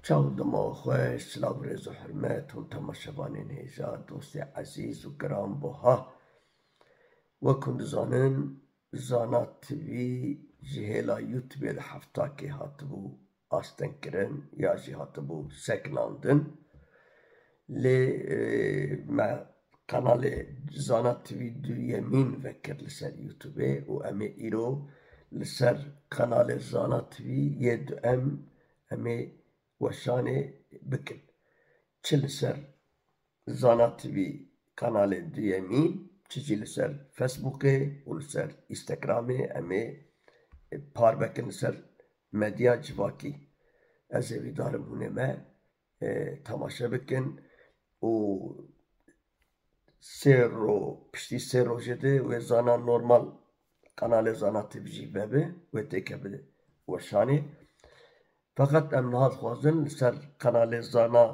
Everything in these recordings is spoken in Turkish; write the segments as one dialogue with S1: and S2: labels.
S1: چاو دما خوش سلاو رز و حرمت و تماشاوان نیجا دوست عزیز و گرام بوها وکن زانن زانات تیوی جهلا یوتیوب هفته که هاتبو آستن کرن یا جه هاتبو سکناندن لی ما kanal Zanat TV Yemin vekir liser YouTube u eme iro liser kanal Zanat TV yed eme weşane bikin. Çi liser Zanat TV kanal Yemin çi liser Facebook'e u liser Instagram'e eme par bikin liser medya civaki. Ez evidarım huneme tamaşa bikin u pişti sê rojê de wê zana normal kanalê Zana TV jî vebe wê têkeve weşanê. Fakat em niha dixwazin li ser kanalê Zana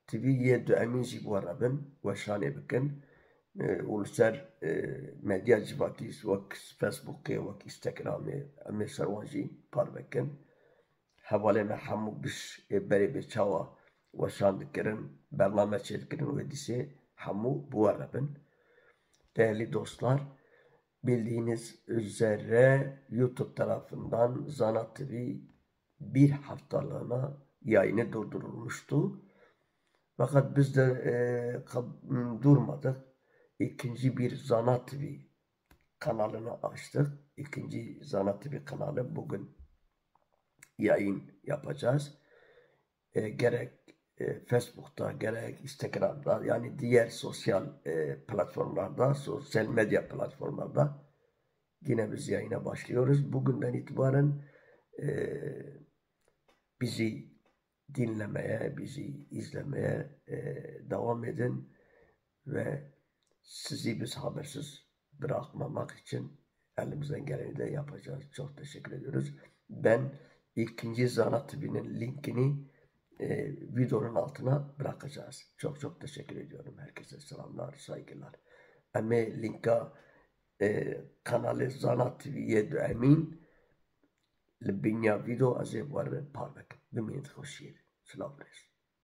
S1: TV yê du emîn jî biwerebin, weşanê bikin û li ser medya civakî wek Facebookê wek Instagramê em ê ser wan jî par bikin. Hevalê me hemû berê bêçawa weşan dikirin, bername çêdikirin wê dîsê hemû biwerebin. Değerli dostlar, bildiğiniz üzere YouTube tarafından Zana TV bir haftalığına yayını durdurulmuştu. Fakat biz de durmadık. İkinci bir Zana TV kanalını açtık. İkinci Zana TV kanalı bugün yayın yapacağız. Gerek Facebook'ta gerek Instagram'da yani diğer sosyal platformlarda, sosyal medya platformlarda yine biz yayına başlıyoruz. Bugünden itibaren bizi dinlemeye, bizi izlemeye devam edin ve sizi biz habersiz bırakmamak için elimizden geleni de yapacağız. Çok teşekkür ediyoruz. Ben ikinci Zana TV'nin linkini videonun altına bırakacağız. Çok çok teşekkür ediyorum. Herkese selamlar, saygılar. Eme linka kanalı Zana TV'ye de emin li binya video az ê warê par bikin. Bimînin xweşiyê. Silav rêz.